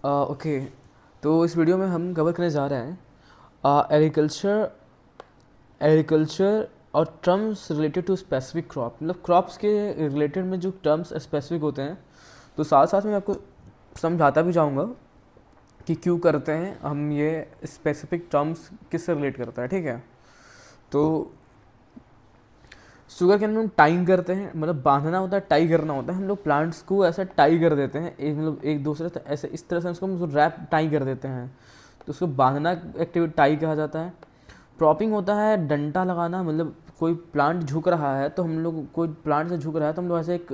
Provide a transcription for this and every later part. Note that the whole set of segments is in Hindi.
ओके, तो इस वीडियो में हम कवर करने जा रहे हैं एग्रीकल्चर एग्रीकल्चर और terms related to specific crop. मतलब क्रॉप्स के रिलेटेड में जो टर्म्स स्पेसिफिक होते हैं, तो साथ साथ में आपको समझाता भी जाऊंगा कि क्यों करते हैं हम ये स्पेसिफिक टर्म्स, किससे रिलेट करता है। ठीक है, तो शुगर कैन में हम टाइंग करते हैं, मतलब बांधना होता है, टाई करना होता है। हम लोग प्लांट्स को ऐसा टाई कर देते हैं, एक मतलब एक दूसरे से ऐसे इस तरह से उसको हम रैप टाई कर देते हैं, तो उसको बांधना एक्टिविटी टाई कहा जाता है। प्रॉपिंग होता है डंडा लगाना, मतलब कोई प्लांट झुक रहा है तो हम लोग, कोई प्लांट से झुक रहा है तो हम लोग ऐसे एक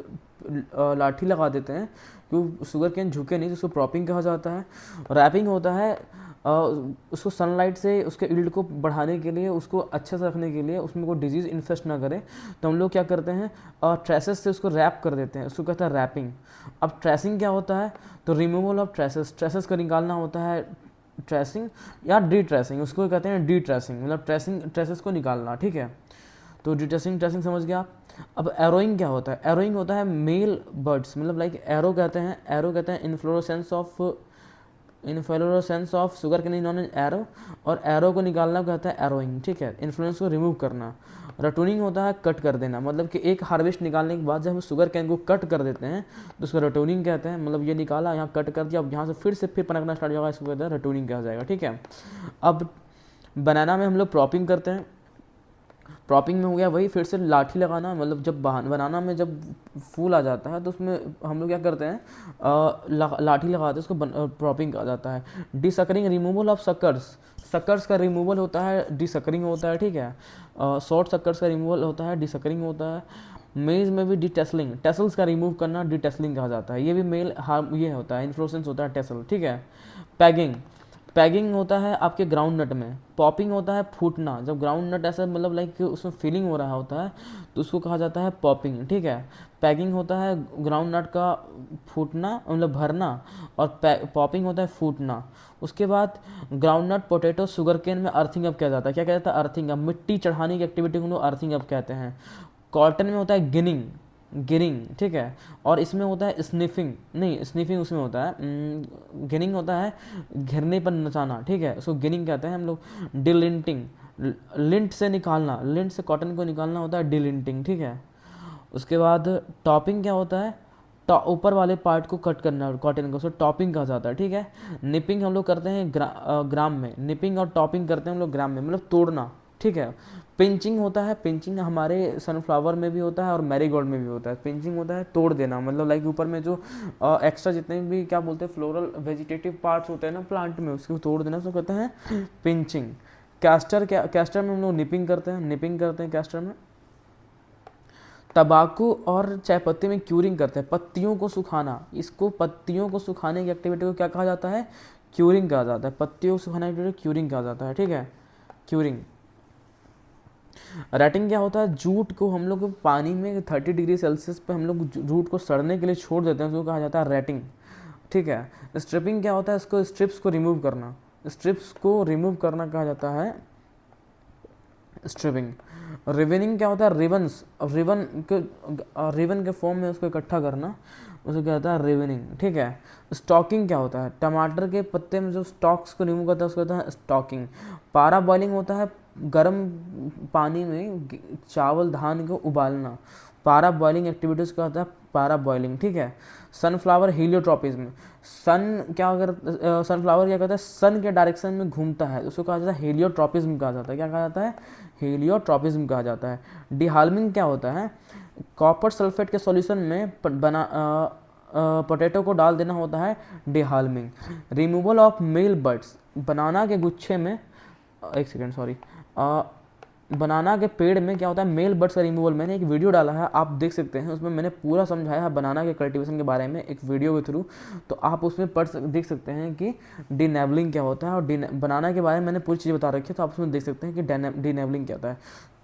लाठी लगा देते हैं कि शुगर कैन झुके नहीं, तो उसको प्रॉपिंग कहा जाता है। रैपिंग होता है उसको सनलाइट से उसके ईल्ड को बढ़ाने के लिए, उसको अच्छे से रखने के लिए, उसमें कोई डिजीज़ इन्फेस्ट ना करे, तो हम लोग क्या करते हैं ट्रेसेस से उसको रैप कर देते हैं, उसको कहता है रैपिंग। अब ट्रेसिंग क्या होता है, तो रिमूवल ऑफ ट्रेसेस, ट्रेसेस को निकालना होता है ट्रेसिंग या डी ट्रेसिंग, उसको कहते हैं डी ट्रेसिंग, मतलब ट्रेसेस को निकालना। ठीक है, तो डी ट्रेसिंग ट्रेसिंग समझ गया आप। अब एरोइंग क्या होता है, एरोइंग होता है मेल बर्ड्स, मतलब लाइक एरो कहते हैं, एरो कहते हैं inflorescence of sugar cane non arrow, और एरो को निकालना कहता है एरोइंग। ठीक है, इन्फ्लुएंस को रिमूव करना। रटूनिंग होता है कट कर देना, मतलब कि एक हार्वेस्ट निकालने के बाद जब हम शुगर कैन को कट कर देते हैं तो उसको रटूनिंग कहते हैं। मतलब ये निकाला, यहाँ कट कर दिया, अब यहाँ से फिर पनकना स्टार्ट होगा, इसको कहते हैं रटूनिंग कहा जाएगा। ठीक है, अब बनाना में हम लोग प्रॉपिंग करते हैं। प्रॉपिंग में हो गया वही फिर से लाठी लगाना, मतलब जब बनाना में जब फूल आ जाता है तो उसमें हम लोग क्या करते हैं लाठी लगाते हैं, उसको प्रॉपिंग कहा जाता है। डिसकरिंग रिमूवल ऑफ सकर्स, सकर्स का रिमूवल होता है डिसकरिंग होता है। ठीक है, शॉर्ट सकर्स का रिमूवल होता है डिसकरिंग होता है। मेज में भी डिटेसलिंग, टेसल्स का रिमूव करना डिटेसलिंग कहा जाता है। ये भी मेल ये होता है, इन्फ्लोरेसेंस होता है टेसल। ठीक है, पैगिंग, पैगिंग होता है आपके ग्राउंड नट में। पॉपिंग होता है फूटना, जब ग्राउंड नट ऐसा मतलब लाइक उसमें फीलिंग हो रहा होता है तो उसको कहा जाता है पॉपिंग। ठीक है, पैगिंग होता है ग्राउंड नट का फूटना, मतलब भरना, और पॉपिंग होता है फूटना। उसके बाद groundnut potato sugarcane में अर्थिंग अप किया जाता है। क्या कहता है अर्थिंग अप, मिट्टी चढ़ाने की एक्टिविटी को लोग अर्थिंग अप कहते हैं। कॉटन में होता है गिनिंग, गिनिंग। ठीक है, और इसमें होता है स्निफिंग, नहीं स्निफिंग उसमें होता है, गिनिंग होता है घिरने पर नचाना। ठीक है, उसको गिनिंग कहते हैं हम लोग। डिलिंटिंग, लिंट से निकालना, लिंट से कॉटन को निकालना होता है डिलिंटिंग। ठीक है, उसके बाद टॉपिंग क्या होता है, ऊपर वाले पार्ट को कट करना कॉटन को, उसको टॉपिंग कहा जाता है। ठीक है, निपिंग हम लोग करते हैं ग्राम में, निपिंग और टॉपिंग करते हैं हम लोग ग्राम में, मतलब तोड़ना। ठीक है, पिंचिंग होता है, पिंचिंग हमारे सनफ्लावर में भी होता है और मैरीगोल्ड में भी होता है। पिंचिंग होता है तोड़ देना, मतलब लाइक ऊपर में जो एक्स्ट्रा जितने भी क्या बोलते हैं फ्लोरल वेजिटेटिव पार्ट्स होते हैं ना प्लांट में, उसको तोड़ देना, उसको कहते हैं पिंचिंग। कैस्टर, क्या कैस्टर में हम लोग निपिंग करते हैं, निपिंग करते हैं कैस्टर में। तंबाकू और चाय पत्ती में क्यूरिंग करते हैं, पत्तियों को सुखाना, इसको पत्तियों को सुखाने की एक्टिविटी को क्या कहा जाता है, क्यूरिंग कहा जाता है। पत्तियों को सुखाने की एक्टिविटी क्यूरिंग कहा जाता है। ठीक है, क्यूरिंग। रैटिंग क्या होता है, जूट को हम लोग पानी में 30 डिग्री सेल्सियस पे हम लोग जूट को सड़ने के लिए छोड़ देते हैं, उसको कहा जाता है रैटिंग। ठीक है, स्ट्रिपिंग क्या होता है, इसको स्ट्रिप्स को रिमूव करना, स्ट्रिप्स को रिमूव करना कहा जाता है स्ट्रिपिंग। रिवनिंग क्या होता है, रिवन्स, रिवन के फॉर्म में उसको इकट्ठा करना, उसे कहता है रिवनिंग। ठीक है, स्टॉकिंग क्या होता है, टमाटर के पत्ते में जो स्टॉक्स को रिमूव करता है उसको कहता है स्टॉकिंग। पारा बॉइलिंग होता है गर्म पानी में चावल धान को उबालना, पारा बॉइलिंग एक्टिविटीज़ का होता है पारा बॉइलिंग। ठीक है, सनफ्लावर हीलियोट्रॉपिज्म, सनफ्लावर क्या कहता है, सन के डायरेक्शन में घूमता है, उसको कहा जाता है हेलियोट्रॉपिज्म कहा जाता है। क्या कहा जाता है, हेलियोट्रॉपिज्म कहा जाता है। डिहाल्मिंग क्या होता है, कॉपर सल्फेट के सॉल्यूशन में पोटैटो को डाल देना होता है डिहाल्मिंग। रिमूवल ऑफ मेल बर्ड्स, बनाना के गुच्छे में, एक सेकेंड सॉरी, बनाना के पेड़ में क्या होता है मेल बर्ड्स का रिमूवल। मैंने एक वीडियो डाला है, आप देख सकते हैं, उसमें मैंने पूरा समझाया है बनाना के कल्टीवेशन के बारे में एक वीडियो के थ्रू, तो आप उसमें देख सकते हैं कि डीनेबलिंग क्या होता है, और बनाना के बारे में मैंने पूरी चीज़ बता रखी है, तो आप उसमें देख सकते हैं कि डीनेबलिंग क्या होता है।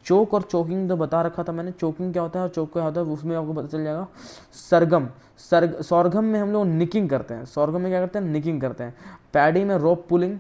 चोक और चोकिंग तो बता रखा था मैंने, चोकिंग क्या होता है और चोक क्या होता है उसमें आपको पता चल जाएगा। सरगम, सॉर्गम में हम लोग निकिंग करते हैं, सॉर्गम में क्या करते हैं निकिंग करते हैं। पैडी में रोप पुलिंग,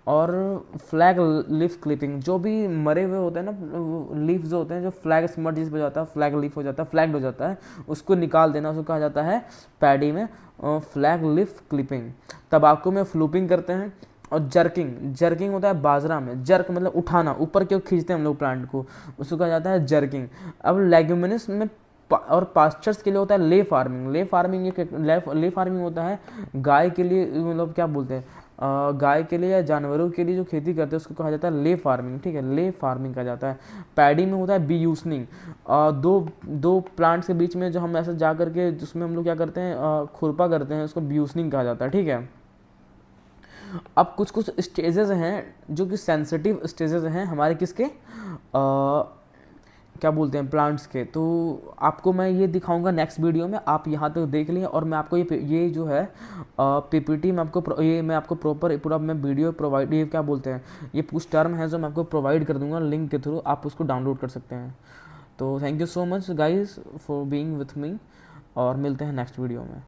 और फ्लैग लीफ क्लिपिंग, जो भी मरे हुए होते हैं ना लीफ जो होते हैं, जो फ्लैग स्मर्ट जिस पे जाता है, फ्लैग लीफ हो जाता है, फ्लैग्ड हो जाता है, उसको निकाल देना, उसको कहा जाता है पैडी में फ्लैग लीफ क्लिपिंग। तंबाकू में फ्लूपिंग करते हैं। और जर्किंग, जर्किंग होता है बाजरा में, जर्क मतलब उठाना, ऊपर क्यों खींचते हैं हम लोग प्लांट को, उसको कहा जाता है जर्किंग। अब लेग्यूमिनस में और पास्चर्स के लिए होता है ley farming. Ley farming ley farming होता है गाय के लिए, मतलब क्या बोलते हैं गाय के लिए या जानवरों के लिए जो खेती करते हैं उसको कहा जाता है ले फार्मिंग, ठीक है, ले फार्मिंग कहा जाता है। पैडी में होता है बी यूसनिंग, दो प्लांट्स के बीच में जो हम ऐसे जा करके जिसमें हम लोग क्या करते हैं खुरपा करते हैं, उसको बी यूसनिंग कहा जाता है, ठीक है। अब कुछ कुछ स्टेजेस हैं जो कि सेंसिटिव स्टेजेस हैं हमारे किसके क्या बोलते हैं प्लांट्स के, तो आपको मैं ये दिखाऊंगा नेक्स्ट वीडियो में, आप यहाँ तक देख लिए। और मैं आपको ये जो है पीपीटी में आपको मैं आपको प्रॉपर पूरा मैं वीडियो प्रोवाइड, ये क्या बोलते हैं, ये कुछ टर्म है जो मैं आपको प्रोवाइड कर दूंगा लिंक के थ्रू, आप उसको डाउनलोड कर सकते हैं। तो thank you so much guys for being with me, और मिलते हैं नेक्स्ट वीडियो में।